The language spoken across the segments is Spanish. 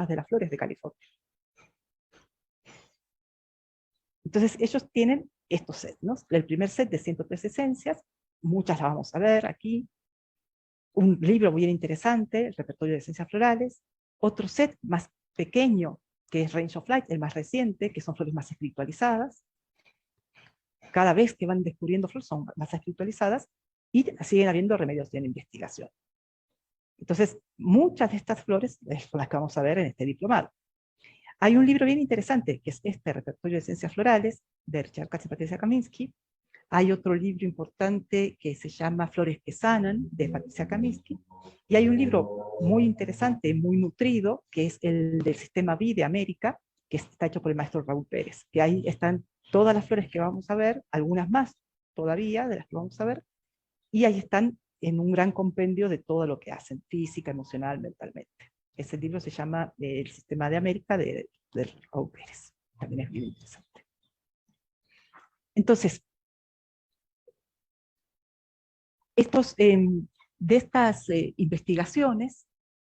muchísimas de las flores de California. Entonces ellos tienen estos sets, ¿no? El primer set de 103 esencias, muchas las vamos a ver aquí. Un libro bien interesante, el repertorio de esencias florales. Otro set más pequeño, que es Range of Light, el más reciente, que son flores más espiritualizadas. Cada vez que van descubriendo flores son más espiritualizadas y siguen habiendo remedios en investigación. Entonces, muchas de estas flores son las que vamos a ver en este diplomado. Hay un libro bien interesante, que es este repertorio de esencias florales, de Richard Katz y Patricia Kaminsky. Hay otro libro importante que se llama Flores que sanan, de Patricia Kaminsky. Y hay un libro muy interesante, muy nutrido, que es el del Sistema V de América, que está hecho por el maestro Raúl Pérez, que ahí están todas las flores que vamos a ver, algunas más todavía de las que vamos a ver, y ahí están en un gran compendio de todo lo que hacen, física, emocional, mentalmente. Ese libro se llama El Sistema de América, de Raúl Pérez. También es bien interesante. Entonces, de estas investigaciones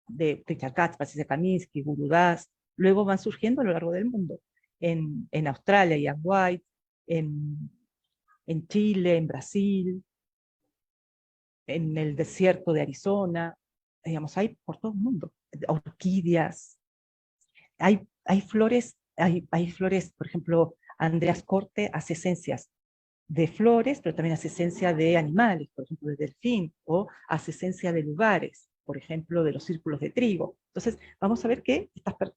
de Richard Katz, Patricia Kaminsky, Guru Das, luego van surgiendo a lo largo del mundo. En Australia, Ian White, en Chile, en Brasil, en el desierto de Arizona, digamos, hay por todo el mundo. Orquídeas, hay flores, por ejemplo, Andreas Corte hace esencias de flores, pero también hace esencia de animales, por ejemplo, de delfín, o hace esencia de lugares, por ejemplo, de los círculos de trigo. Entonces, vamos a ver que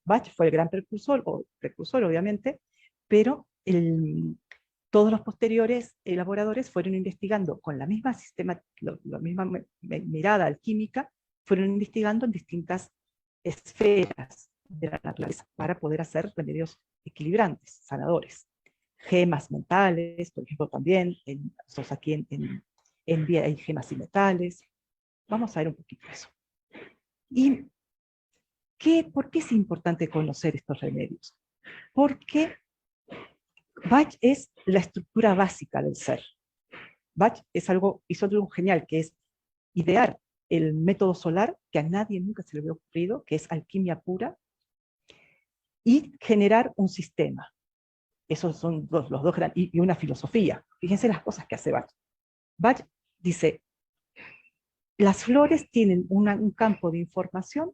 Bach fue el gran precursor obviamente, pero todos los posteriores elaboradores fueron investigando con la misma mirada alquímica, fueron investigando en distintas esferas de la naturaleza para poder hacer remedios equilibrantes, sanadores. Gemas mentales, por ejemplo, también, aquí en Vía hay gemas y metales. Vamos a ver un poquito eso. ¿Y por qué es importante conocer estos remedios? Porque Bach es la estructura básica del ser. Bach hizo algo genial, que es idear el método solar, que a nadie nunca se le había ocurrido, que es alquimia pura, y generar un sistema. Esos son los dos grandes, y una filosofía. Fíjense las cosas que hace Bach. Bach dice, las flores tienen un campo de información,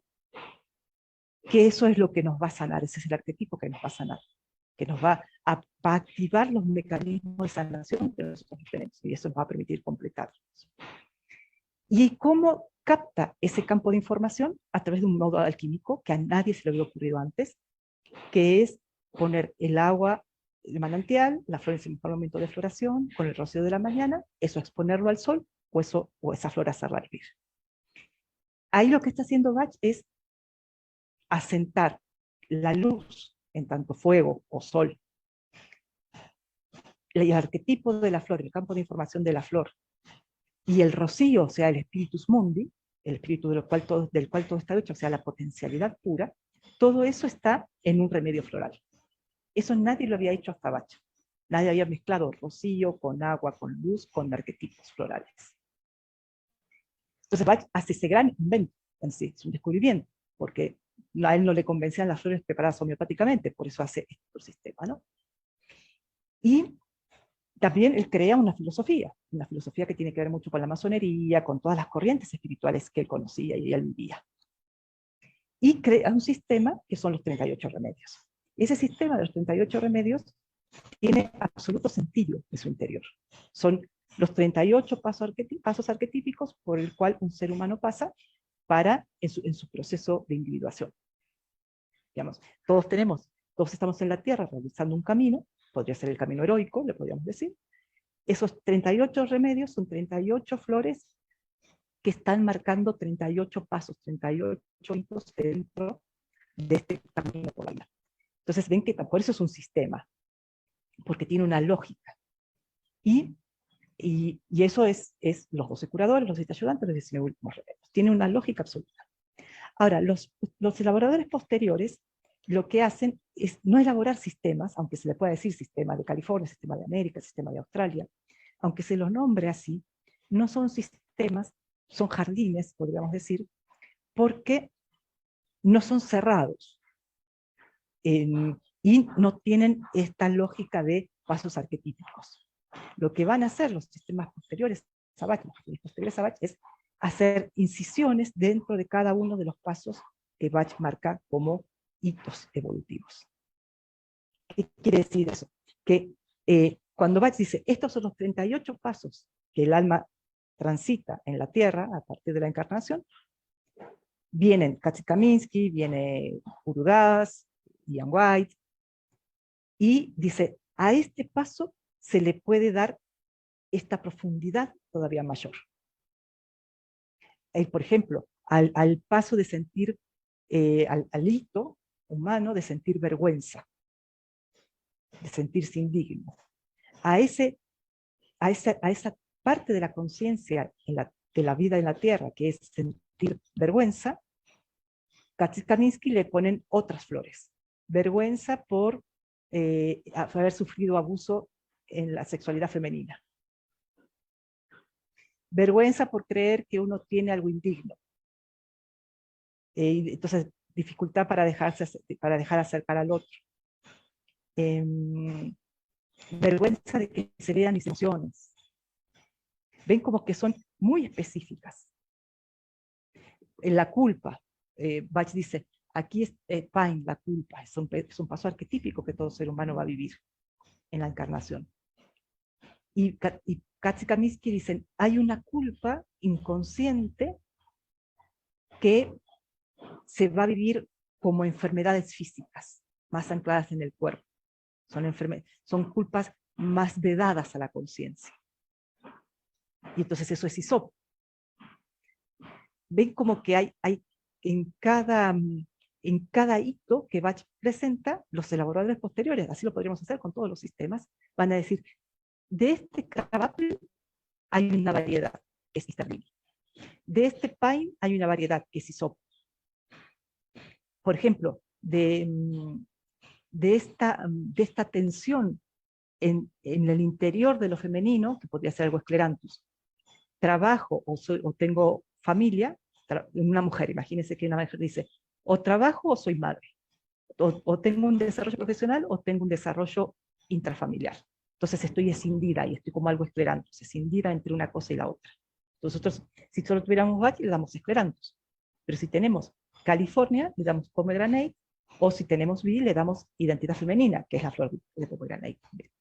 que eso es lo que nos va a sanar, ese es el arquetipo que nos va a sanar, que nos va a activar los mecanismos de sanación que nosotros tenemos, y eso nos va a permitir completarlos. ¿Y cómo capta ese campo de información? A través de un modo alquímico que a nadie se le había ocurrido antes, que es poner el agua de manantial, las flores en un momento de floración, con el rocío de la mañana, eso exponerlo al sol, o esa flor hacerla hervir. Ahí lo que está haciendo Bach es asentar la luz, en tanto fuego o sol, el arquetipo de la flor, el campo de información de la flor, y el rocío, o sea, el spiritus mundi, el espíritu del cual todo está hecho, o sea, la potencialidad pura, todo eso está en un remedio floral. Eso nadie lo había hecho hasta Bach. Nadie había mezclado rocío con agua, con luz, con arquetipos florales. Entonces Bach hace ese gran invento en sí, es un descubrimiento, porque a él no le convencían las flores preparadas homeopáticamente, por eso hace este sistema, ¿no? Y también él crea una filosofía que tiene que ver mucho con la masonería, con todas las corrientes espirituales que él conocía y él vivía. Y crea un sistema que son los 38 remedios. Ese sistema de los 38 remedios tiene absoluto sentido en su interior. Son los 38 pasos arquetípicos por el cual un ser humano pasa en su proceso de individuación. Digamos, todos estamos en la Tierra realizando un camino, podría ser el camino heroico, le podríamos decir. Esos 38 remedios son 38 flores que están marcando 38 pasos, 38 hitos dentro de este camino por la vida. Entonces ven que por eso es un sistema, porque tiene una lógica. Y eso es los 12 curadores, los 7 ayudantes, los 19 últimos remedios. Tiene una lógica absoluta. Ahora, los elaboradores posteriores lo que hacen es no elaborar sistemas, aunque se le pueda decir sistema de California, sistema de América, sistema de Australia, aunque se los nombre así, no son sistemas, son jardines, podríamos decir, porque no son cerrados. y no tienen esta lógica de pasos arquetípicos. Lo que van a hacer los sistemas posteriores a Bach, es hacer incisiones dentro de cada uno de los pasos que Bach marca como hitos evolutivos. ¿Qué quiere decir eso? Que cuando Bach dice, estos son los 38 pasos que el alma transita en la Tierra a partir de la encarnación, vienen Katsikaminski, viene Urudás, Ian White, y dice, a este paso se le puede dar esta profundidad todavía mayor. Por ejemplo, al paso de sentir, al hito humano de sentir vergüenza, de sentirse indigno. A esa parte de la conciencia de la vida en la Tierra, que es sentir vergüenza, Katsikaminski le ponen otras flores. Vergüenza por haber sufrido abuso en la sexualidad femenina. Vergüenza por creer que uno tiene algo indigno. Entonces, dificultad para dejar acercar al otro. Vergüenza de que se vean mis emociones. Ven como que son muy específicas. En la culpa, Bach dice, aquí es Pain, la culpa, es un paso arquetípico que todo ser humano va a vivir en la encarnación. Y Katsikaminski dicen, hay una culpa inconsciente que se va a vivir como enfermedades físicas, más ancladas en el cuerpo. Son culpas más vedadas a la conciencia. Y entonces eso es hisopo. Ven como que hay en cada hito que Bach presenta, los elaboradores posteriores, así lo podríamos hacer con todos los sistemas, van a decir, de este Kavapil hay una variedad, que es Istabili. De este Pain hay una variedad, que es hisopo. Por ejemplo, de esta tensión en el interior de lo femenino, que podría ser algo esclerantus, trabajo o tengo familia, una mujer, imagínense que una mujer dice, o trabajo o soy madre, o tengo un desarrollo profesional o tengo un desarrollo intrafamiliar. Entonces estoy escindida y estoy como algo esclerantus, escindida entre una cosa y la otra. Nosotros, si solo tuviéramos Bach, le damos esclerantus. Pero si tenemos California, le damos pomegranate, o si tenemos Vi, le damos identidad femenina, que es la flor de pomegranate también.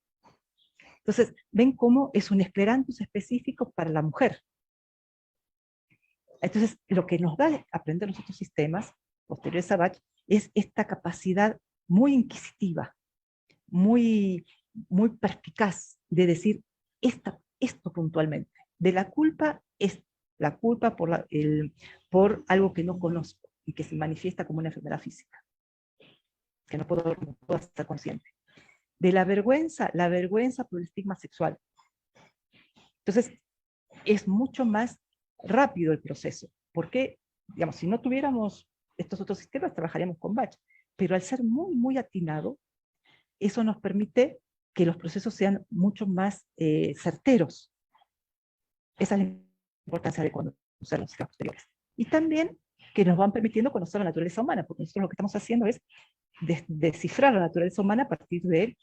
Entonces, ven cómo es un esclerantus específico para la mujer. Entonces, lo que nos da aprender los otros sistemas posteriores a Bach es esta capacidad muy inquisitiva, muy perspicaz de decir esto puntualmente. De la culpa es la culpa por algo que no conozco y que se manifiesta como una enfermedad física, que no puedo estar consciente. De la vergüenza por el estigma sexual. Entonces, es mucho más rápido el proceso, porque, digamos, si no tuviéramos estos otros sistemas, trabajaríamos con Bach, pero al ser muy atinado, eso nos permite que los procesos sean mucho más certeros. Esa es la importancia de conocer los sistemas posteriores. Y también que nos van permitiendo conocer la naturaleza humana, porque nosotros lo que estamos haciendo es descifrar la naturaleza humana a partir de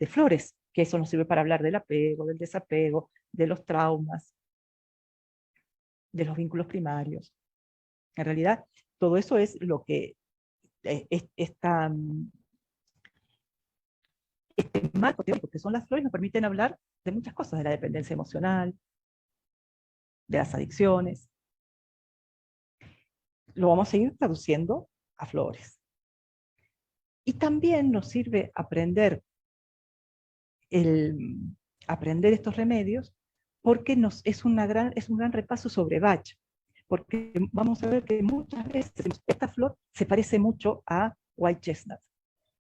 flores, que eso nos sirve para hablar del apego, del desapego, de los traumas, de los vínculos primarios. En realidad, todo eso es lo que este marco teórico que son las flores nos permiten hablar de muchas cosas, de la dependencia emocional, de las adicciones. Lo vamos a seguir traduciendo a flores. Y también nos sirve aprender estos remedios porque es un gran repaso sobre Bach. Porque vamos a ver que muchas veces esta flor se parece mucho a White Chestnut,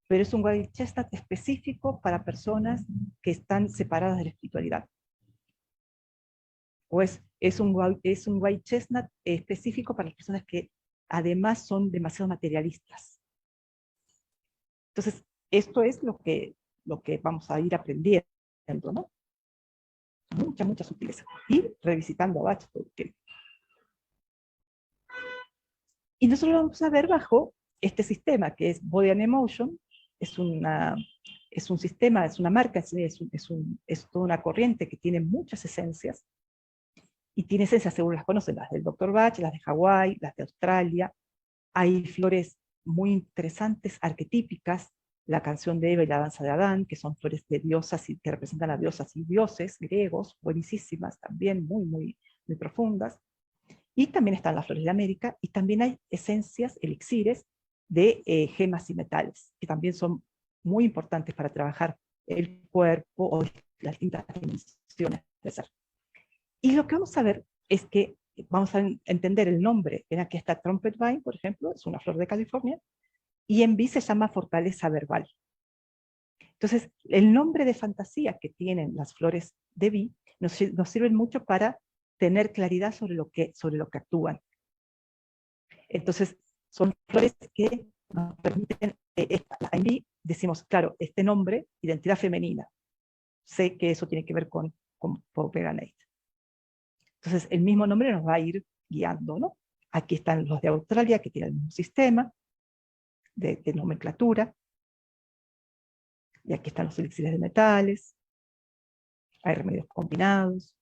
pero es un White Chestnut específico para personas que están separadas de la espiritualidad. O es un White Chestnut específico para las personas que además son demasiado materialistas. Entonces, esto es lo que vamos a ir aprendiendo, ¿no? Mucha sutileza. Y revisitando a Bach todo el tiempo. Y nosotros lo vamos a ver bajo este sistema que es Body and Emotion, es un sistema, es una marca, es toda una corriente que tiene muchas esencias, y tiene esencias, según las conocen, las del Dr. Bach, las de Hawái, las de Australia. Hay flores muy interesantes, arquetípicas, la canción de Eva y la danza de Adán, que son flores de diosas y que representan a diosas y dioses griegos, buenísimas también, muy profundas. Y también están las flores de América, y también hay esencias, elixires, de gemas y metales, que también son muy importantes para trabajar el cuerpo o las distintas dimensiones de ser. Y lo que vamos a ver es que vamos a entender el nombre. Ven, aquí está Trumpet Vine, por ejemplo, es una flor de California, y en B se llama fortaleza verbal. Entonces, el nombre de fantasía que tienen las flores de B nos sirven mucho para tener claridad sobre lo que actúan. Entonces, son flores que nos permiten, en B decimos, claro, este nombre, identidad femenina. Sé que eso tiene que ver con Pomegranate. Entonces, el mismo nombre nos va a ir guiando, ¿no? Aquí están los de Australia, que tienen el mismo sistema de nomenclatura. Y aquí están los elixires de metales. Hay remedios combinados.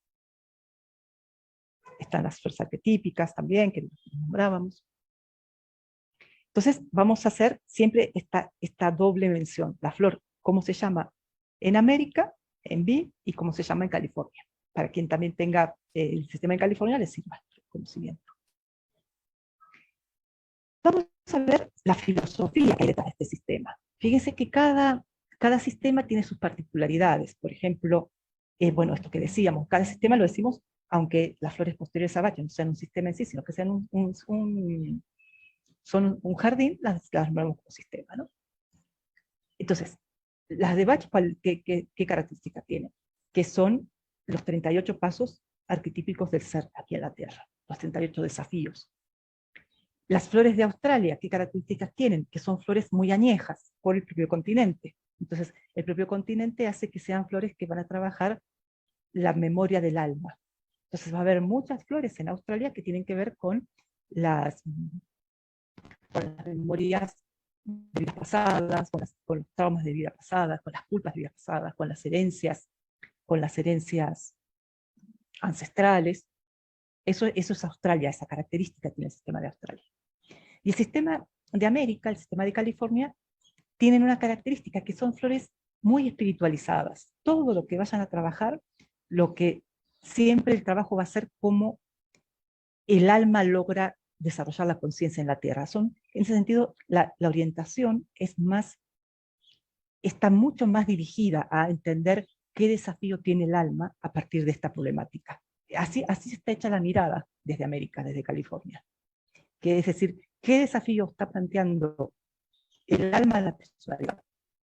Están las flores arquetípicas también, que nombrábamos. Entonces, vamos a hacer siempre esta doble mención. La flor, cómo se llama en América, en B, y cómo se llama en California. Para quien también tenga el sistema en California, les sirva el conocimiento. Vamos a ver la filosofía que hay detrás de este sistema. Fíjense que cada sistema tiene sus particularidades. Por ejemplo, bueno, esto que decíamos, cada sistema lo decimos, aunque las flores posteriores a Bach no sean un sistema en sí, sino que sean son un jardín, las nombramos como sistema, ¿no? Entonces, las de Bach, ¿qué características tienen? Que son los 38 pasos arquetípicos del ser aquí en la Tierra, los 38 desafíos. Las flores de Australia, ¿qué características tienen? Que son flores muy añejas por el propio continente. Entonces, el propio continente hace que sean flores que van a trabajar la memoria del alma. Entonces va a haber muchas flores en Australia que tienen que ver con las memorias de vidas pasadas, con los traumas de vida pasadas, con las culpas de vida pasadas, con las herencias ancestrales. Eso es Australia, esa característica tiene el sistema de Australia. Y el sistema de América, el sistema de California, tienen una característica que son flores muy espiritualizadas. Todo lo que vayan a trabajar, lo que siempre el trabajo va a ser cómo el alma logra desarrollar la conciencia en la Tierra. En ese sentido, la orientación está mucho más dirigida a entender qué desafío tiene el alma a partir de esta problemática. Así está hecha la mirada desde América, desde California. Que es decir, qué desafío está planteando el alma de la personalidad.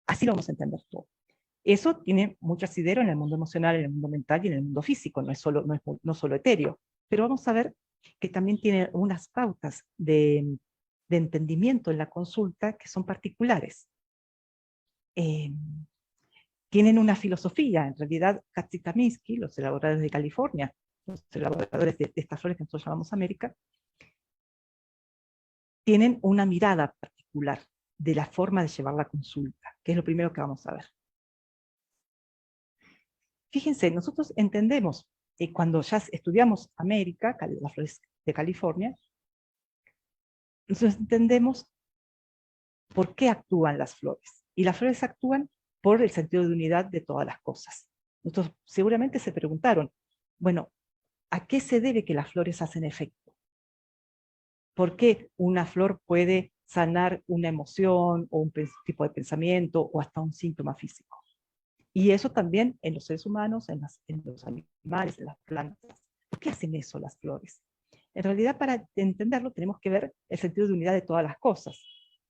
Así lo vamos a entender todo. Eso tiene mucho asidero en el mundo emocional, en el mundo mental y en el mundo físico, no es solo etéreo. Pero vamos a ver que también tiene unas pautas de entendimiento en la consulta que son particulares. Tienen una filosofía, en realidad Katzi-Kaminsky, los elaboradores de California, los elaboradores de estas flores que nosotros llamamos América, tienen una mirada particular de la forma de llevar la consulta, que es lo primero que vamos a ver. Fíjense, nosotros entendemos, cuando ya estudiamos América, las flores de California, nosotros entendemos por qué actúan las flores. Y las flores actúan por el sentido de unidad de todas las cosas. Nosotros seguramente se preguntaron, bueno, ¿a qué se debe que las flores hacen efecto? ¿Por qué una flor puede sanar una emoción o un tipo de pensamiento o hasta un síntoma físico? Y eso también en los seres humanos, en los animales, en las plantas. ¿Por qué hacen eso las flores? En realidad, para entenderlo, tenemos que ver el sentido de unidad de todas las cosas,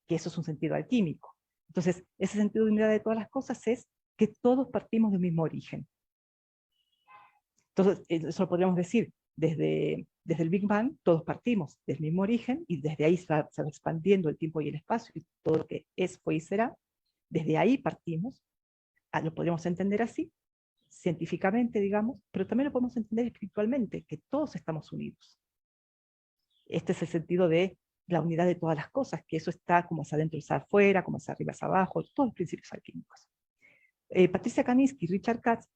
que eso es un sentido alquímico. Entonces, ese sentido de unidad de todas las cosas es que todos partimos del mismo origen. Entonces, eso lo podríamos decir, desde el Big Bang, todos partimos del mismo origen, y desde ahí se va expandiendo el tiempo y el espacio, y todo lo que es, fue y será. Desde ahí partimos. Lo podríamos entender así, científicamente, digamos, pero también lo podemos entender espiritualmente, que todos estamos unidos. Este es el sentido de la unidad de todas las cosas, que eso está como es adentro es afuera, como es arriba es abajo, todos los principios alquímicos. Patricia Kaminski y Richard Katz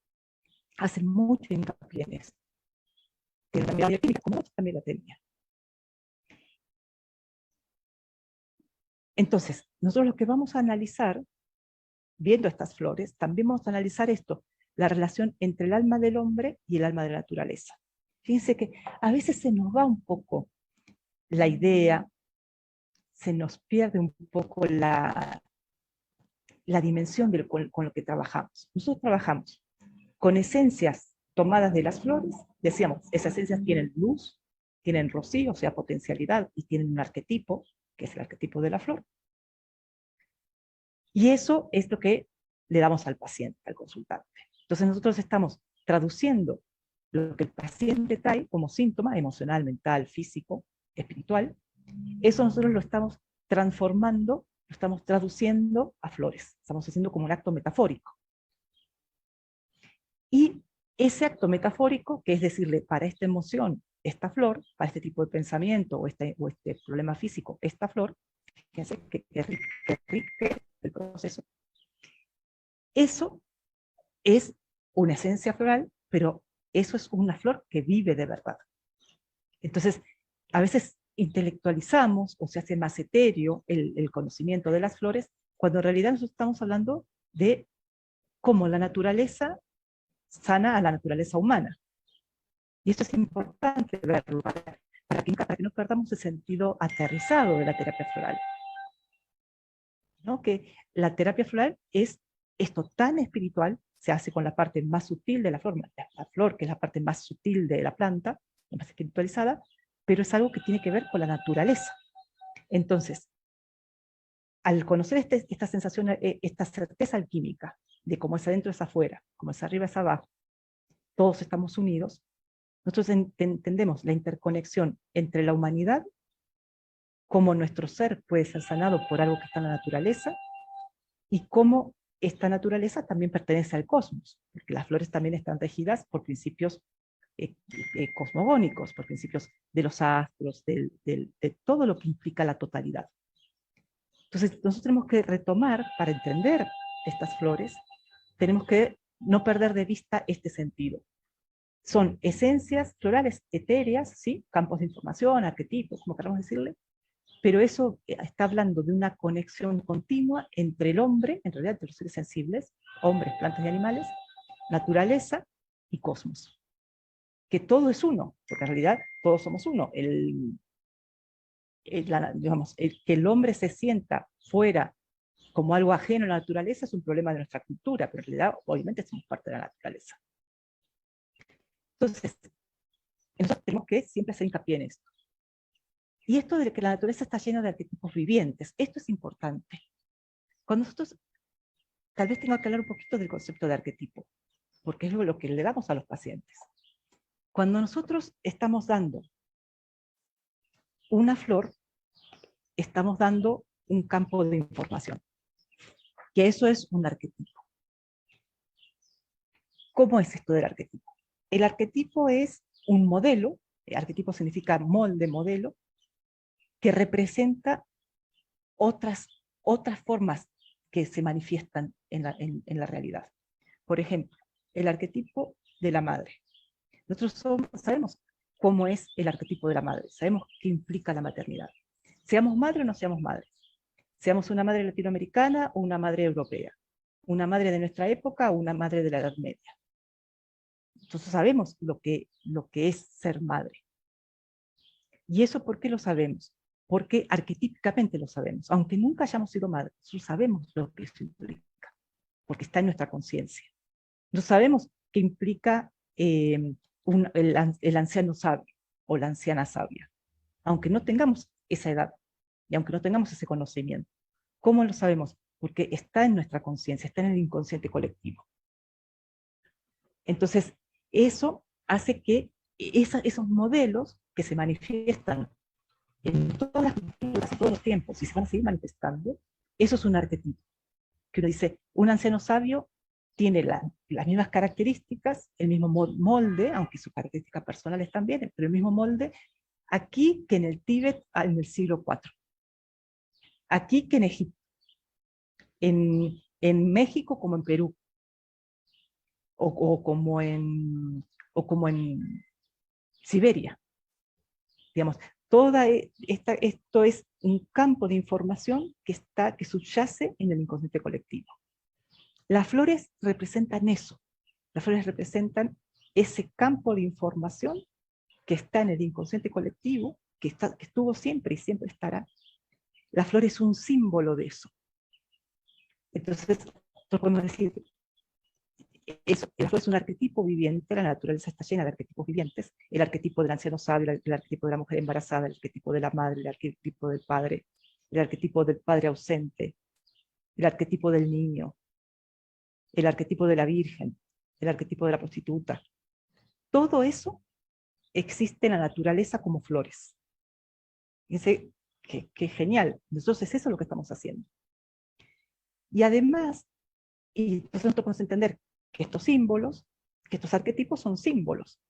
hacen mucho hincapié en eso. Que la mirada química, como también la tenía. Entonces, nosotros lo que vamos a analizar, viendo estas flores, también vamos a analizar esto, la relación entre el alma del hombre y el alma de la naturaleza. Fíjense que a veces se nos va un poco la idea, se nos pierde un poco la dimensión con lo que trabajamos. Nosotros trabajamos con esencias tomadas de las flores, decíamos, esas esencias tienen luz, tienen rocío, o sea, potencialidad, y tienen un arquetipo, que es el arquetipo de la flor. Y eso es lo que le damos al paciente, al consultante. Entonces nosotros estamos traduciendo lo que el paciente trae como síntoma emocional, mental, físico, espiritual. Eso nosotros lo estamos transformando, lo estamos traduciendo a flores. Estamos haciendo como un acto metafórico. Y ese acto metafórico, que es decirle, para esta emoción, esta flor, para este tipo de pensamiento o este problema físico, esta flor, fíjense que rique el proceso. Eso es una esencia floral, pero eso es una flor que vive de verdad. Entonces, a veces intelectualizamos o se hace más etéreo el conocimiento de las flores, cuando en realidad nosotros estamos hablando de cómo la naturaleza sana a la naturaleza humana. Y esto es importante verlo para que no perdamos el sentido aterrizado de la terapia floral. ¿No? Que la terapia floral es esto tan espiritual, se hace con la parte más sutil de la flor, que es la parte más sutil de la planta, más espiritualizada, pero es algo que tiene que ver con la naturaleza. Entonces, al conocer esta sensación, esta certeza alquímica de cómo es adentro es afuera, cómo es arriba es abajo, todos estamos unidos, nosotros entendemos la interconexión entre la humanidad, cómo nuestro ser puede ser sanado por algo que está en la naturaleza, y cómo esta naturaleza también pertenece al cosmos, porque las flores también están regidas por principios cosmogónicos, por principios de los astros, de todo lo que implica la totalidad. Entonces, nosotros tenemos que retomar, para entender estas flores, tenemos que no perder de vista este sentido. Son esencias florales etéreas, ¿sí? Campos de información, arquetipos, como queramos decirle, pero eso está hablando de una conexión continua entre el hombre, en realidad entre los seres sensibles, hombres, plantas y animales, naturaleza y cosmos. Que todo es uno, porque en realidad todos somos uno. Que el hombre se sienta fuera como algo ajeno a la naturaleza es un problema de nuestra cultura, pero en realidad obviamente somos parte de la naturaleza. Entonces, nosotros tenemos que siempre hacer hincapié en esto. Y esto de que la naturaleza está llena de arquetipos vivientes, esto es importante. Cuando nosotros, tal vez tengo que hablar un poquito del concepto de arquetipo, porque es lo que le damos a los pacientes. Cuando nosotros estamos dando una flor, estamos dando un campo de información, que eso es un arquetipo. ¿Cómo es esto del arquetipo? El arquetipo es un modelo, arquetipo significa molde, modelo, que representa otras formas que se manifiestan en la realidad. Por ejemplo, el arquetipo de la madre. Nosotros sabemos cómo es el arquetipo de la madre, sabemos qué implica la maternidad. Seamos madre o no seamos madres, seamos una madre latinoamericana o una madre europea, una madre de nuestra época o una madre de la Edad Media. Entonces sabemos lo que es ser madre. ¿Y eso por qué lo sabemos? Porque arquetípicamente lo sabemos. Aunque nunca hayamos sido madres, nosotros sabemos lo que eso implica, porque está en nuestra conciencia. No sabemos qué implica el anciano sabio o la anciana sabia, aunque no tengamos esa edad y aunque no tengamos ese conocimiento. ¿Cómo lo sabemos? Porque está en nuestra conciencia, está en el inconsciente colectivo. Entonces, eso hace que esos modelos que se manifiestan en todas las culturas, todos los tiempos, y se van a seguir manifestando, eso es un arquetipo. Que uno dice, un anciano sabio tiene las mismas características, el mismo molde, aunque sus características personales también, pero el mismo molde Aquí que en el Tíbet en el siglo IV. Aquí que en Egipto. En México como en Perú. O como en Siberia. Digamos, esto es un campo de información que subyace en el inconsciente colectivo. Las flores representan eso. Las flores representan ese campo de información que está en el inconsciente colectivo, que estuvo siempre y siempre estará. La flor es un símbolo de eso. Entonces, nosotros podemos decir, la flor es un arquetipo viviente, la naturaleza está llena de arquetipos vivientes, el arquetipo del anciano sabio, el arquetipo de la mujer embarazada, el arquetipo de la madre, el arquetipo del padre, el arquetipo del padre ausente, el arquetipo del niño, el arquetipo de la virgen, el arquetipo de la prostituta. Todo eso existe en la naturaleza como flores. Fíjense qué genial. Entonces eso es lo que estamos haciendo. Y además, y entonces nosotros podemos entender que estos símbolos, que estos arquetipos son símbolos.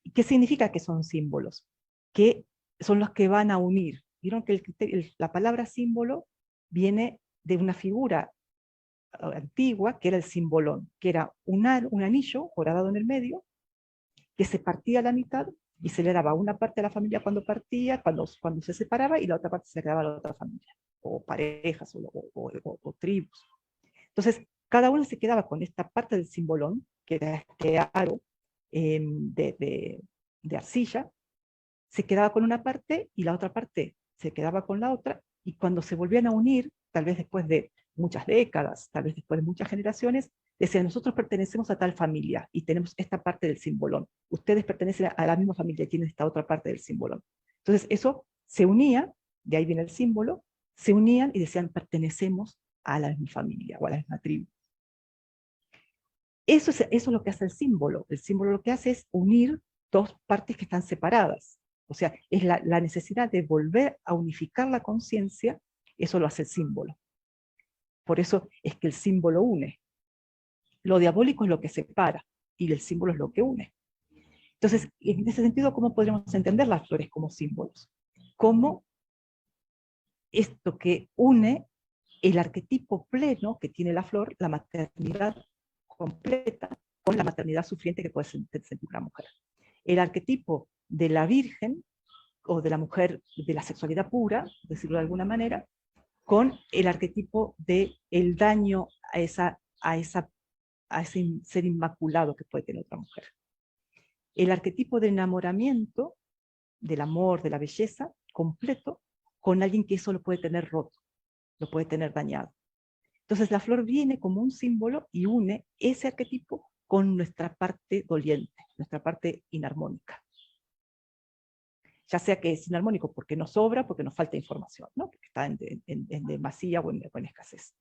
¿Y qué significa que son símbolos? Que son los que van a unir. Vieron que la palabra símbolo viene de una figura antigua, que era el simbolón, que era un anillo horadado en el medio, que se partía a la mitad y se le daba una parte a la familia cuando partía, cuando se separaba, y la otra parte se le daba a la otra familia, o parejas, o tribus. Entonces, cada uno se quedaba con esta parte del simbolón, que era este aro de arcilla, se quedaba con una parte y la otra parte se quedaba con la otra, y cuando se volvían a unir, tal vez después de muchas décadas, tal vez después de muchas generaciones, decían, nosotros pertenecemos a tal familia y tenemos esta parte del simbolón. Ustedes pertenecen a la misma familia y tienen esta otra parte del simbolón. Entonces eso se unía, de ahí viene el símbolo, se unían y decían, pertenecemos a la misma familia o a la misma tribu. Eso es lo que hace el símbolo. El símbolo lo que hace es unir dos partes que están separadas. O sea, es la necesidad de volver a unificar la conciencia, eso lo hace el símbolo. Por eso es que el símbolo une. Lo diabólico es lo que separa y el símbolo es lo que une. Entonces, en ese sentido, ¿cómo podríamos entender las flores como símbolos? Como esto que une el arquetipo pleno que tiene la flor, la maternidad completa, con la maternidad sufriente que puede sentir una mujer. El arquetipo de la virgen, o de la mujer de la sexualidad pura, decirlo de alguna manera, con el arquetipo del daño a ese ser inmaculado que puede tener otra mujer. El arquetipo del enamoramiento, del amor, de la belleza, completo, con alguien que eso lo puede tener roto, lo puede tener dañado. Entonces la flor viene como un símbolo y une ese arquetipo con nuestra parte doliente, nuestra parte inarmónica. Ya sea que es inarmónico porque nos sobra, porque nos falta información, ¿no? Porque está en demasía o en escasez.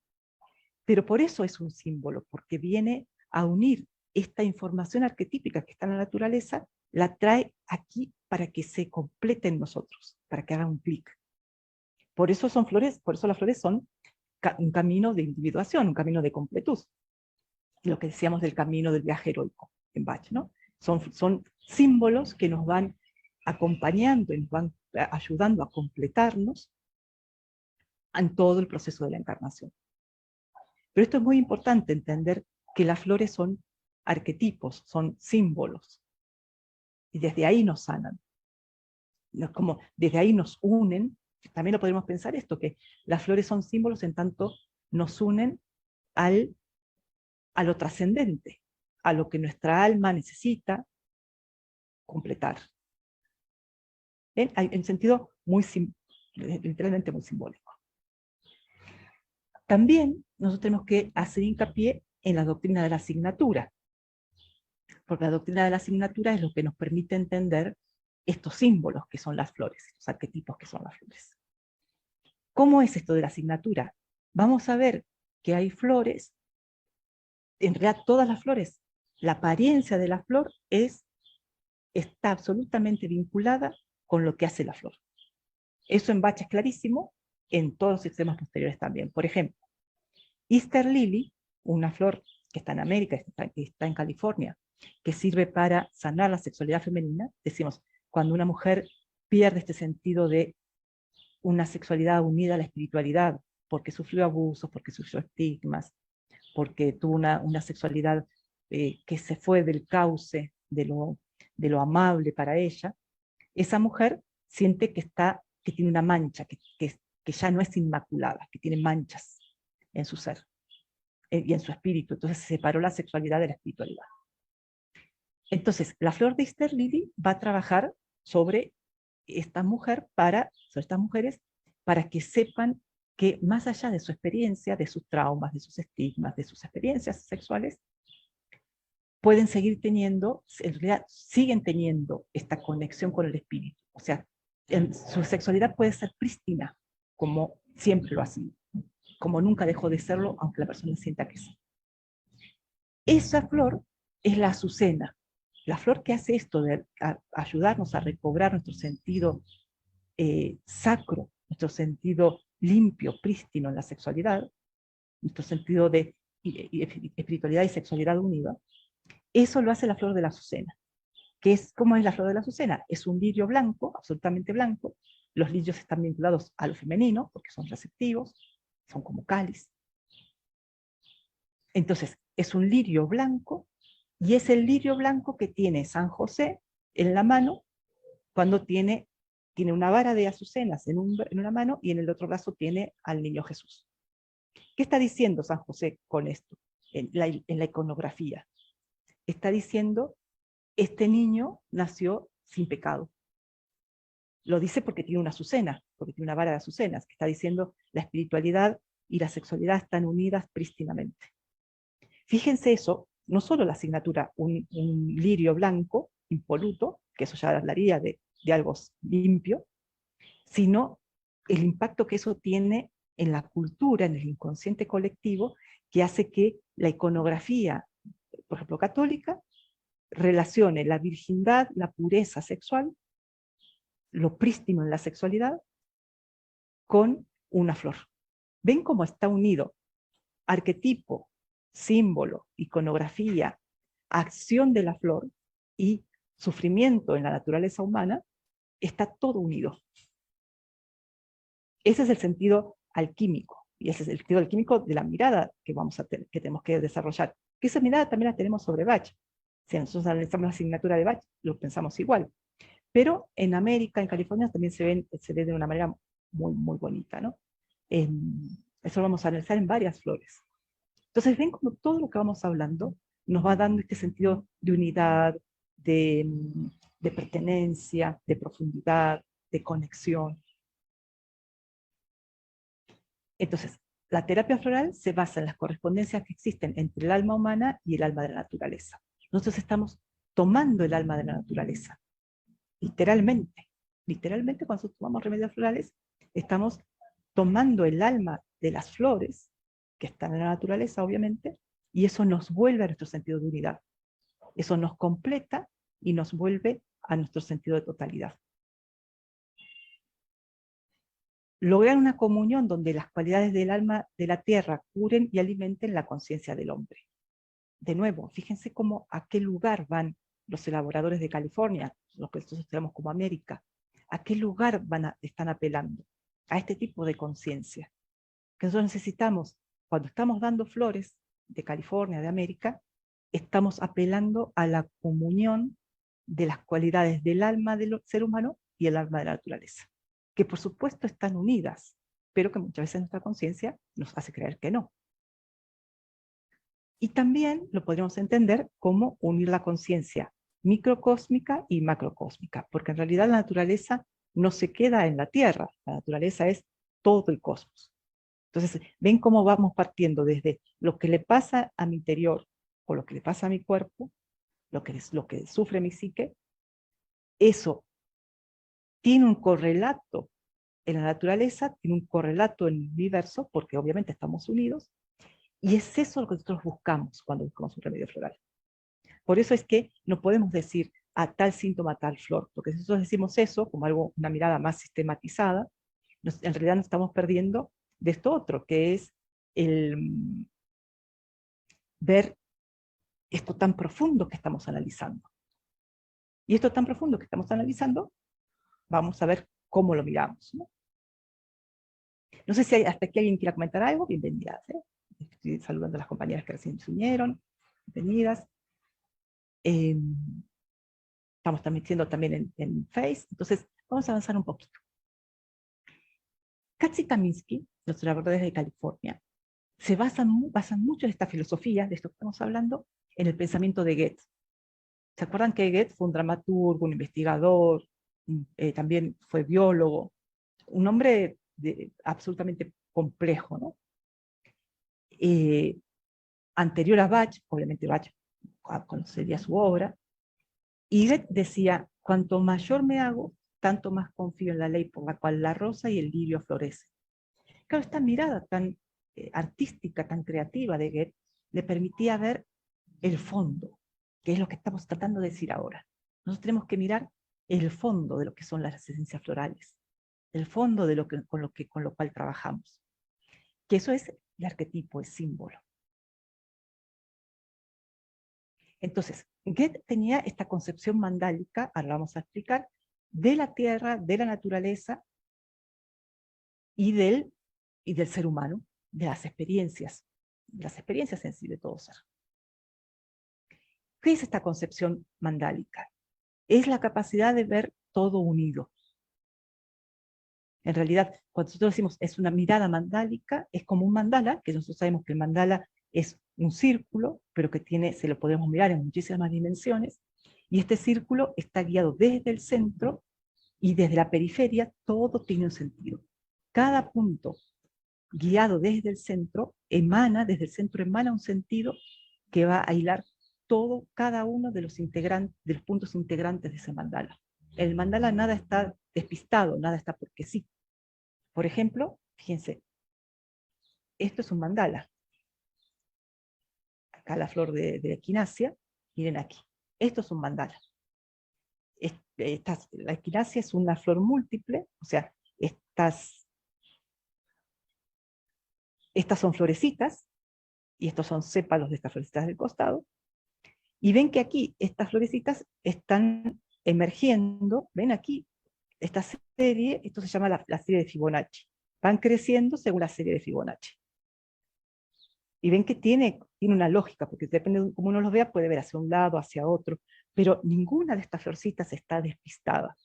Pero por eso es un símbolo, porque viene a unir esta información arquetípica que está en la naturaleza, la trae aquí para que se complete en nosotros, para que haga un clic. Por eso son flores, por eso las flores son un camino de individuación, un camino de completud. Lo que decíamos del camino del viaje heroico en Bach, ¿no? Son símbolos que nos van acompañando y nos van ayudando a completarnos en todo el proceso de la encarnación. Pero esto es muy importante, entender que las flores son arquetipos, son símbolos, y desde ahí nos sanan. Como desde ahí nos unen. También lo podemos pensar esto, que las flores son símbolos en tanto nos unen a lo trascendente, a lo que nuestra alma necesita completar. En sentido literalmente muy simbólico. También nosotros tenemos que hacer hincapié en la doctrina de la asignatura, porque la doctrina de la asignatura es lo que nos permite entender estos símbolos que son las flores, estos arquetipos que son las flores. ¿Cómo es esto de la asignatura? Vamos a ver que hay flores, en realidad todas las flores, la apariencia de la flor está absolutamente vinculada con lo que hace la flor. Eso en Bach es clarísimo, en todos los sistemas posteriores también. Por ejemplo, Easter Lily, una flor que está en América, que está en California, que sirve para sanar la sexualidad femenina. Decimos, cuando una mujer pierde este sentido de una sexualidad unida a la espiritualidad, porque sufrió abusos, porque sufrió estigmas, porque tuvo una sexualidad que se fue del cauce de lo amable para ella, esa mujer siente que tiene una mancha, que ya no es inmaculada, que tiene manchas en su ser y en su espíritu. Entonces se separó la sexualidad de la espiritualidad. Entonces, la flor de Easter Lily va a trabajar sobre esta mujer sobre estas mujeres, para que sepan que más allá de su experiencia, de sus traumas, de sus estigmas, de sus experiencias sexuales, pueden seguir teniendo, en realidad siguen teniendo esta conexión con el espíritu. O sea, su sexualidad puede ser prístina, como siempre lo ha sido, como nunca dejó de serlo, aunque la persona sienta que sí. Esa flor es la azucena, la flor que hace esto de ayudarnos a recobrar nuestro sentido sacro, nuestro sentido limpio, prístino en la sexualidad, nuestro sentido de espiritualidad y sexualidad unida. Eso lo hace la flor de la azucena. ¿Cómo es la flor de la azucena? Es un lirio blanco, absolutamente blanco. Los lirios están vinculados a lo femenino, porque son receptivos, son como cáliz. Entonces, es un lirio blanco, y es el lirio blanco que tiene San José en la mano, cuando tiene una vara de azucenas en una mano, y en el otro brazo tiene al niño Jesús. ¿Qué está diciendo San José con esto? En la iconografía. Está diciendo, este niño nació sin pecado. Lo dice porque tiene una azucena, porque tiene una vara de azucenas, que está diciendo la espiritualidad y la sexualidad están unidas prístinamente. Fíjense eso, no solo la asignatura, un lirio blanco, impoluto, que eso ya hablaría de algo limpio, sino el impacto que eso tiene en la cultura, en el inconsciente colectivo, que hace que la iconografía, por ejemplo, católica, relacione la virgindad, la pureza sexual, lo prístino en la sexualidad, con una flor. ¿Ven cómo está unido? Arquetipo, símbolo, iconografía, acción de la flor y sufrimiento en la naturaleza humana, está todo unido. Ese es el sentido alquímico, y ese es el sentido alquímico de la mirada que tenemos que desarrollar. Que esa mirada también la tenemos sobre Bach. Si nosotros analizamos la asignatura de Bach, lo pensamos igual. Pero en América, en California, también se ve de una manera muy, muy bonita, ¿no? Eso lo vamos a analizar en varias flores. Entonces ven como todo lo que vamos hablando nos va dando este sentido de unidad, de pertenencia, de profundidad, de conexión. Entonces, la terapia floral se basa en las correspondencias que existen entre el alma humana y el alma de la naturaleza. Nosotros estamos tomando el alma de la naturaleza, literalmente. Literalmente, cuando nosotros tomamos remedios florales, estamos tomando el alma de las flores, que están en la naturaleza, obviamente, y eso nos vuelve a nuestro sentido de unidad. Eso nos completa y nos vuelve a nuestro sentido de totalidad. Lograr una comunión donde las cualidades del alma de la tierra curen y alimenten la conciencia del hombre. De nuevo, fíjense cómo a qué lugar van los elaboradores de California, los que nosotros tenemos como América, a qué lugar están apelando, a este tipo de conciencia. Que nosotros necesitamos, cuando estamos dando flores de California, de América, estamos apelando a la comunión de las cualidades del alma del ser humano y el alma de la naturaleza, que por supuesto están unidas, pero que muchas veces nuestra conciencia nos hace creer que no. Y también lo podríamos entender como unir la conciencia microcósmica y macrocósmica, porque en realidad la naturaleza no se queda en la Tierra, la naturaleza es todo el cosmos. Entonces, ven cómo vamos partiendo desde lo que le pasa a mi interior, o lo que le pasa a mi cuerpo, lo que sufre mi psique, eso tiene un correlato en la naturaleza, tiene un correlato en el universo, porque obviamente estamos unidos, y es eso lo que nosotros buscamos cuando buscamos un remedio floral. Por eso es que no podemos decir a tal síntoma, tal flor, porque si nosotros decimos eso, como una mirada más sistematizada, en realidad nos estamos perdiendo de esto otro, que es el ver esto tan profundo que estamos analizando. Y esto tan profundo que estamos analizando vamos a ver cómo lo miramos, ¿no? No sé si hasta aquí alguien quiera comentar algo. Bienvenidas, ¿eh? Estoy saludando a las compañeras que recién se unieron. Bienvenidas. Estamos transmitiendo también en Face. Entonces, vamos a avanzar un poquito. Katz y Kaminsky, los laboradores de California, se basan mucho en esta filosofía, de esto que estamos hablando, en el pensamiento de Goethe. ¿Se acuerdan que Goethe fue un dramaturgo, un investigador, también fue biólogo, un hombre absolutamente complejo, ¿no? Anterior a Bach, obviamente Bach conocería su obra, y Goethe decía, cuanto mayor me hago, tanto más confío en la ley por la cual la rosa y el lirio florecen. Claro, esta mirada tan artística, tan creativa de Goethe, le permitía ver el fondo, que es lo que estamos tratando de decir ahora. Nosotros tenemos que mirar el fondo de lo que son las esencias florales, el fondo de con lo cual trabajamos. Que eso es el arquetipo, el símbolo. Entonces, Goethe tenía esta concepción mandálica, ahora vamos a explicar, de la tierra, de la naturaleza y del ser humano, de las experiencias en sí de todo ser. ¿Qué es esta concepción mandálica? Es la capacidad de ver todo unido. En realidad, cuando nosotros decimos es una mirada mandálica, es como un mandala, que nosotros sabemos que el mandala es un círculo, pero que se lo podemos mirar en muchísimas dimensiones, y este círculo está guiado desde el centro y desde la periferia, todo tiene un sentido. Cada punto guiado desde el centro desde el centro emana un sentido que va a hilar cada uno de los puntos integrantes de ese mandala. El mandala nada está despistado, nada está porque sí. Por ejemplo, fíjense, esto es un mandala. Acá la flor de equinacia, miren aquí. Esto es un mandala. La equinacia es una flor múltiple, o sea, estas son florecitas, y estos son sépalos de estas florecitas del costado, y ven que aquí estas florecitas están emergiendo, ven aquí, esta serie, esto se llama la serie de Fibonacci, van creciendo según la serie de Fibonacci. Y ven que tiene una lógica, porque depende de cómo uno los vea, puede ver hacia un lado, hacia otro, pero ninguna de estas florcitas está despistada.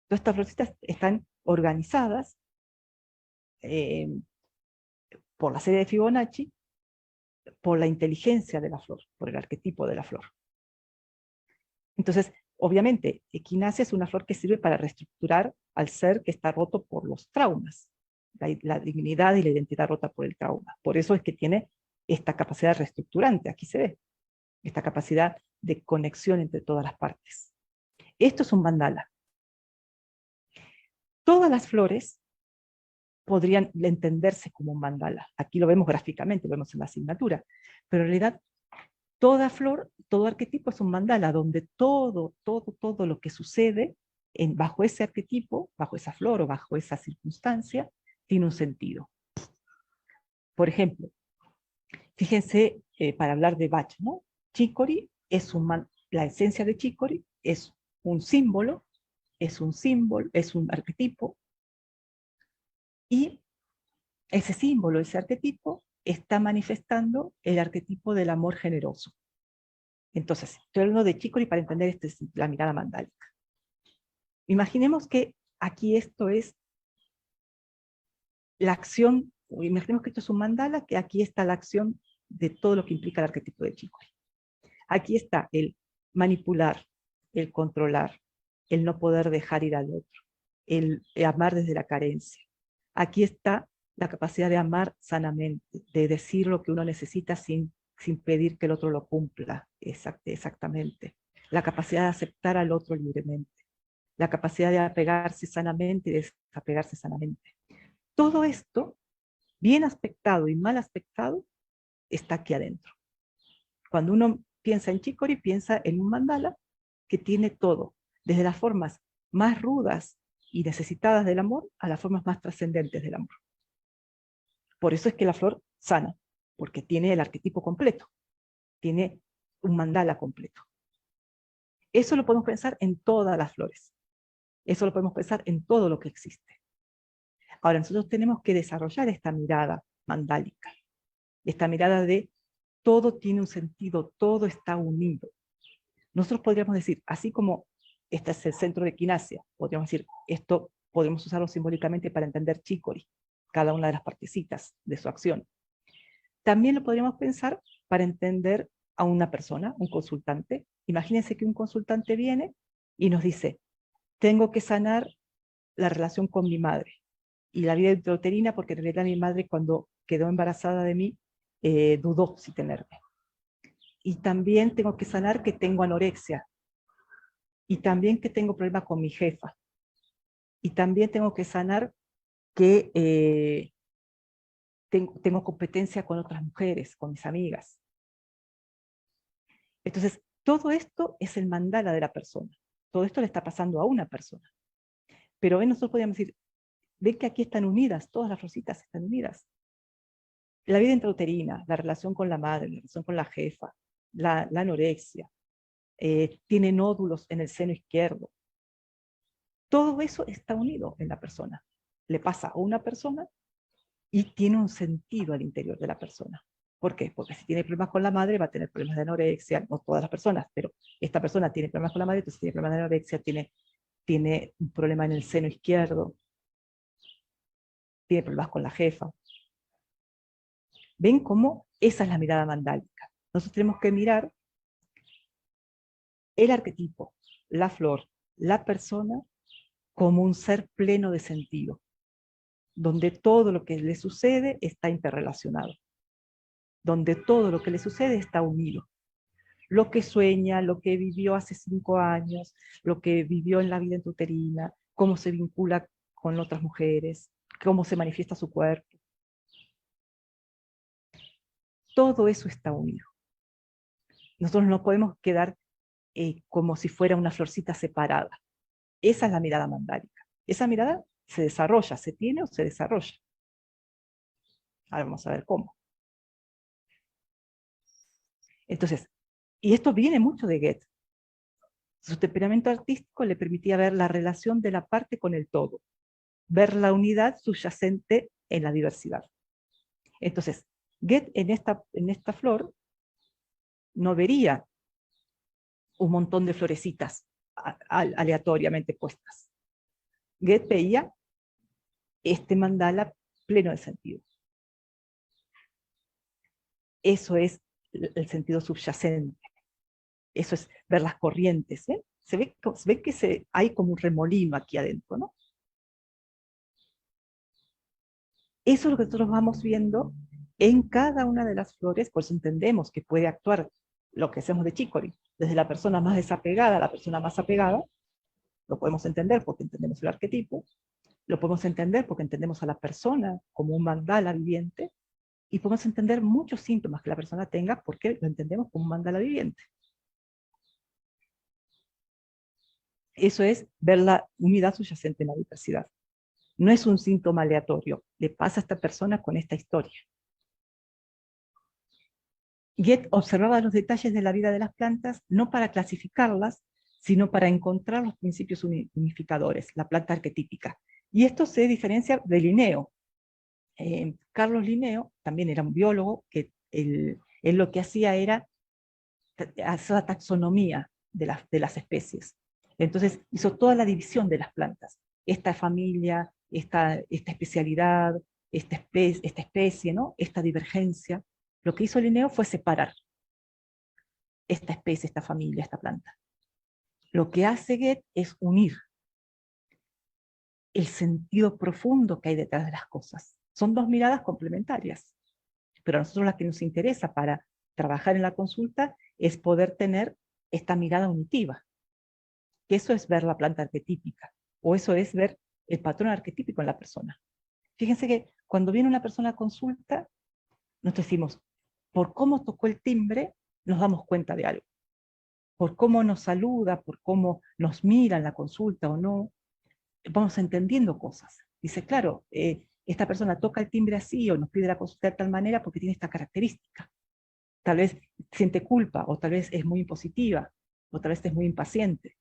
Todas estas florcitas están organizadas por la serie de Fibonacci, por la inteligencia de la flor, por el arquetipo de la flor. Entonces, obviamente, equinacia es una flor que sirve para reestructurar al ser que está roto por los traumas, la dignidad y la identidad rota por el trauma. Por eso es que tiene esta capacidad reestructurante, aquí se ve, esta capacidad de conexión entre todas las partes. Esto es un mandala. Todas las flores podrían entenderse como un mandala. Aquí lo vemos gráficamente, lo vemos en la asignatura, pero en realidad toda flor, todo arquetipo es un mandala, donde todo lo que sucede bajo ese arquetipo, bajo esa flor o bajo esa circunstancia, tiene un sentido. Por ejemplo, fíjense, para hablar de Bach, ¿no? Chicory la esencia de Chicory es un símbolo, es un arquetipo, y ese símbolo, ese arquetipo, está manifestando el arquetipo del amor generoso. Entonces, estoy hablando de Chicory para entender la mirada mandálica. Imaginemos que aquí esto es la acción, imaginemos que esto es un mandala, que aquí está la acción de todo lo que implica el arquetipo de Chicory. Aquí está el manipular, el controlar, el no poder dejar ir al otro, el amar desde la carencia. Aquí está la capacidad de amar sanamente, de decir lo que uno necesita sin pedir que el otro lo cumpla exactamente. La capacidad de aceptar al otro libremente. La capacidad de apegarse sanamente y desapegarse sanamente. Todo esto, bien aspectado y mal aspectado, está aquí adentro. Cuando uno piensa en Chicory, piensa en un mandala que tiene todo, desde las formas más rudas y necesitadas del amor a las formas más trascendentes del amor. Por eso es que la flor sana, porque tiene el arquetipo completo, tiene un mandala completo. Eso lo podemos pensar en todas las flores. Eso lo podemos pensar en todo lo que existe. Ahora, nosotros tenemos que desarrollar esta mirada mandálica, esta mirada de todo tiene un sentido, todo está unido. Nosotros podríamos decir, así como este es el centro de Quinasia, podríamos decir, esto podemos usarlo simbólicamente para entender Chicory, cada una de las partecitas de su acción. También lo podríamos pensar para entender a una persona, un consultante. Imagínense que un consultante viene y nos dice, tengo que sanar la relación con mi madre y la vida intrauterina, porque en realidad mi madre cuando quedó embarazada de mí dudó si tenerme. Y también tengo que sanar que tengo anorexia. Y también que tengo problemas con mi jefa. Y también tengo que sanar que tengo competencia con otras mujeres, con mis amigas. Entonces, todo esto es el mandala de la persona. Todo esto le está pasando a una persona. Pero hoy nosotros podríamos decir, ven que aquí están unidas, todas las rositas están unidas. La vida intrauterina, la relación con la madre, la relación con la jefa, la anorexia, tiene nódulos en el seno izquierdo. Todo eso está unido en la persona. Le pasa a una persona y tiene un sentido al interior de la persona. ¿Por qué? Porque si tiene problemas con la madre va a tener problemas de anorexia, no todas las personas, pero esta persona tiene problemas con la madre, entonces tiene problemas de anorexia, tiene un problema en el seno izquierdo, tiene problemas con la jefa. ¿Ven cómo esa es la mirada mandálica? Nosotros tenemos que mirar el arquetipo, la flor, la persona, como un ser pleno de sentido, donde todo lo que le sucede está interrelacionado, donde todo lo que le sucede está unido. Lo que sueña, lo que vivió hace 5 años, lo que vivió en la vida intrauterina, cómo se vincula con otras mujeres, cómo se manifiesta su cuerpo. Todo eso está unido. Nosotros no podemos quedar como si fuera una florcita separada. Esa es la mirada mandálica. Esa mirada se desarrolla, se tiene o se desarrolla. Ahora vamos a ver cómo. Entonces, y esto viene mucho de Goethe. Su temperamento artístico le permitía ver la relación de la parte con el todo, ver la unidad subyacente en la diversidad. Entonces, Goethe en esta flor no vería un montón de florecitas aleatoriamente puestas. Goethe veía este mandala pleno de sentido. Eso es el sentido subyacente. Eso es ver las corrientes. ¿Eh? Se ve que hay como un remolino aquí adentro, ¿no? Eso es lo que nosotros vamos viendo en cada una de las flores, por eso entendemos que puede actuar lo que hacemos de Chicory, desde la persona más desapegada a la persona más apegada, lo podemos entender porque entendemos el arquetipo, lo podemos entender porque entendemos a la persona como un mandala viviente, y podemos entender muchos síntomas que la persona tenga porque lo entendemos como un mandala viviente. Eso es ver la unidad subyacente en la diversidad. No es un síntoma aleatorio, le pasa a esta persona con esta historia. Goethe observaba los detalles de la vida de las plantas no para clasificarlas, sino para encontrar los principios unificadores, la planta arquetípica. Y esto se diferencia de Linneo. Carlos Linneo también era un biólogo, que él lo que hacía era hacer la taxonomía de las especies. Entonces hizo toda la división de las plantas. Esta familia, esta especialidad, esta especie, ¿no? Esta divergencia. Lo que hizo Linneo fue separar esta especie, esta familia, esta planta. Lo que hace Goethe es unir el sentido profundo que hay detrás de las cosas. Son dos miradas complementarias, pero a nosotros la que nos interesa para trabajar en la consulta es poder tener esta mirada unitiva, que eso es ver la planta arquetípica, o eso es ver el patrón arquetípico en la persona. Fíjense que cuando viene una persona a consulta, nos decimos, por cómo tocó el timbre, nos damos cuenta de algo. Por cómo nos saluda, por cómo nos mira en la consulta o no, vamos entendiendo cosas. Dice, claro, esta persona toca el timbre así o nos pide la consulta de tal manera porque tiene esta característica. Tal vez siente culpa, o tal vez es muy impositiva, o tal vez es muy impaciente.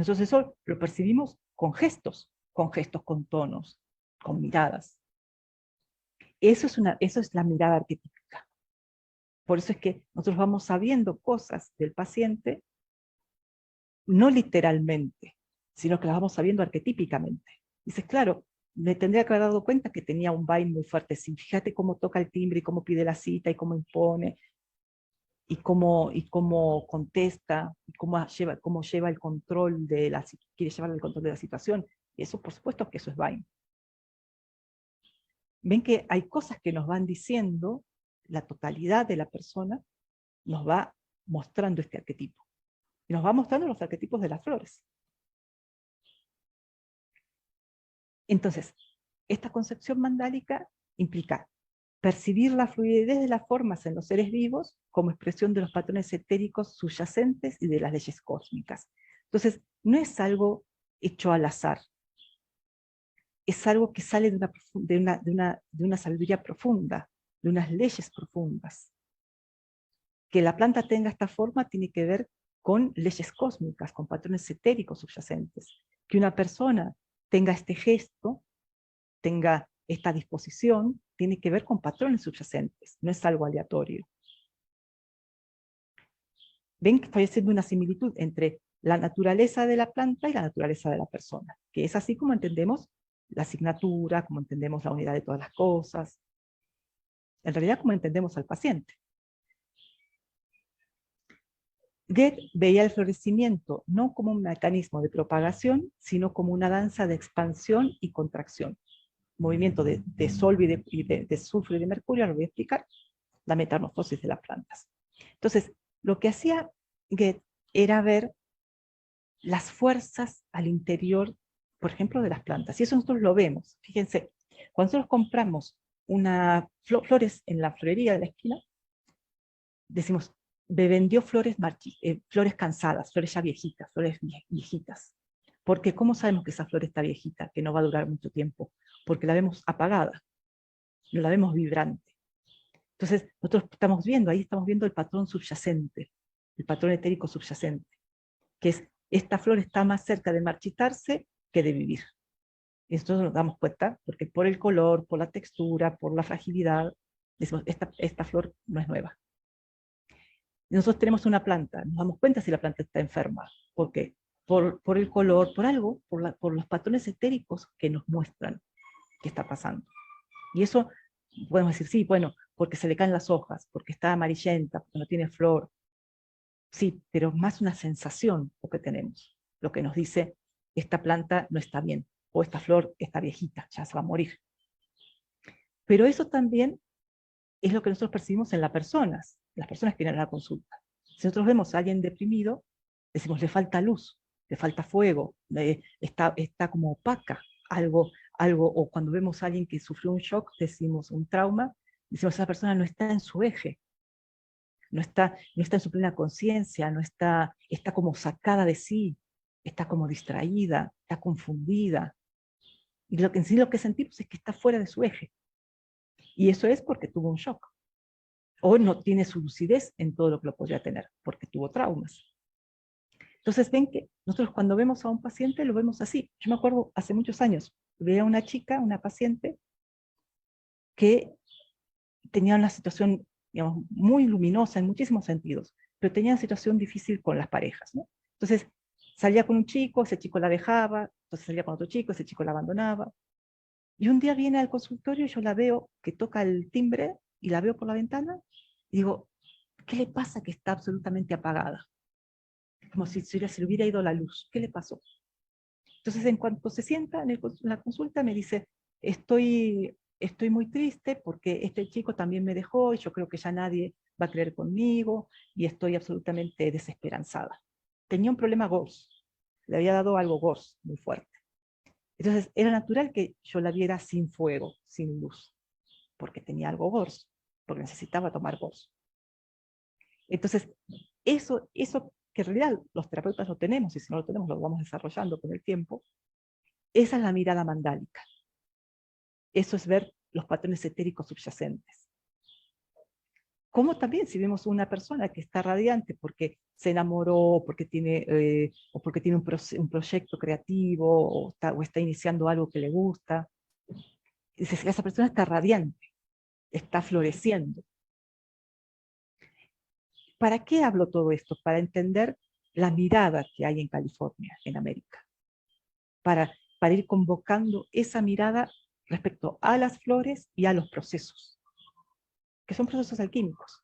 Nosotros eso lo percibimos con gestos, con tonos, con miradas. Eso es la mirada arquetípica. Por eso es que nosotros vamos sabiendo cosas del paciente, no literalmente, sino que las vamos sabiendo arquetípicamente. Dices, claro, me tendría que haber dado cuenta que tenía un vaina muy fuerte. Sí, fíjate cómo toca el timbre y cómo pide la cita y cómo impone y cómo contesta y cómo lleva el control quiere llevar el control de la situación. Y eso, por supuesto, que eso es vaina. Ven que hay cosas que nos van diciendo, la totalidad de la persona nos va mostrando este arquetipo. Y nos va mostrando los arquetipos de las flores. Entonces, esta concepción mandálica implica percibir la fluidez de las formas en los seres vivos como expresión de los patrones etéricos subyacentes y de las leyes cósmicas. Entonces, no es algo hecho al azar, es algo que sale de una sabiduría profunda, de unas leyes profundas. Que la planta tenga esta forma tiene que ver con leyes cósmicas, con patrones etéricos subyacentes. Que una persona tenga este gesto, tenga esta disposición, tiene que ver con patrones subyacentes, no es algo aleatorio. Ven que estoy haciendo una similitud entre la naturaleza de la planta y la naturaleza de la persona, que es así como entendemos la asignatura, como entendemos la unidad de todas las cosas, en realidad como entendemos al paciente. Goethe veía el florecimiento no como un mecanismo de propagación, sino como una danza de expansión y contracción. Movimiento de sol y de sulfuro y de mercurio, lo voy a explicar, la metamorfosis de las plantas. Entonces, lo que hacía Goethe era ver las fuerzas al interior, por ejemplo, de las plantas. Y eso nosotros lo vemos. Fíjense, cuando nosotros compramos flores en la florería de la esquina, decimos, me vendió flores cansadas, flores ya viejitas, flores viejitas. Porque ¿cómo sabemos que esa flor está viejita, que no va a durar mucho tiempo? Porque la vemos apagada, no la vemos vibrante. Entonces, nosotros ahí estamos viendo el patrón subyacente, el patrón etérico subyacente, que es, esta flor está más cerca de marchitarse que de vivir. Y nosotros nos damos cuenta, porque por el color, por la textura, por la fragilidad, decimos, esta flor no es nueva. Nosotros tenemos una planta, nos damos cuenta si la planta está enferma. ¿Por qué? Por el color, por algo, por los patrones etéricos que nos muestran qué está pasando. Y eso, podemos decir, sí, bueno, porque se le caen las hojas, porque está amarillenta, porque no tiene flor. Sí, pero más una sensación lo que tenemos, lo que nos dice, esta planta no está bien, o esta flor está viejita, ya se va a morir. Pero eso también es lo que nosotros percibimos en las personas que vienen a la consulta. Si nosotros vemos a alguien deprimido, decimos, le falta luz, le falta fuego, está como opaca, algo, o cuando vemos a alguien que sufrió un shock, decimos un trauma, decimos, esa persona no está en su eje, no está en su plena conciencia, está como sacada de sí, está como distraída, está confundida. Y en sí lo que sentimos es que está fuera de su eje. Y eso es porque tuvo un shock. O no tiene su lucidez en todo lo que lo podría tener, porque tuvo traumas. Entonces ven que nosotros cuando vemos a un paciente lo vemos así. Yo me acuerdo hace muchos años, veía a una chica, una paciente, que tenía una situación, digamos, muy luminosa en muchísimos sentidos, pero tenía una situación difícil con las parejas, ¿no? Entonces salía con un chico, ese chico la dejaba, entonces salía con otro chico, ese chico la abandonaba. Y un día viene al consultorio y yo la veo que toca el timbre y la veo por la ventana y digo, ¿qué le pasa que está absolutamente apagada? Como si se le hubiera ido la luz. ¿Qué le pasó? Entonces, en cuanto se sienta en la consulta, me dice, estoy muy triste porque este chico también me dejó y yo creo que ya nadie va a creer conmigo y estoy absolutamente desesperanzada. Tenía un problema GORS, le había dado algo GORS muy fuerte. Entonces, era natural que yo la viera sin fuego, sin luz, porque tenía algo GORS, porque necesitaba tomar GORS. Entonces, eso que en realidad los terapeutas lo tenemos, y si no lo tenemos lo vamos desarrollando con el tiempo, esa es la mirada mandálica. Eso es ver los patrones etéricos subyacentes. Como también si vemos una persona que está radiante porque se enamoró, porque tiene, o porque tiene un proyecto creativo, o está iniciando algo que le gusta, esa persona está radiante, está floreciendo. ¿Para qué hablo todo esto? Para entender la mirada que hay en California, en América. Para ir convocando esa mirada respecto a las flores y a los procesos, que son procesos alquímicos.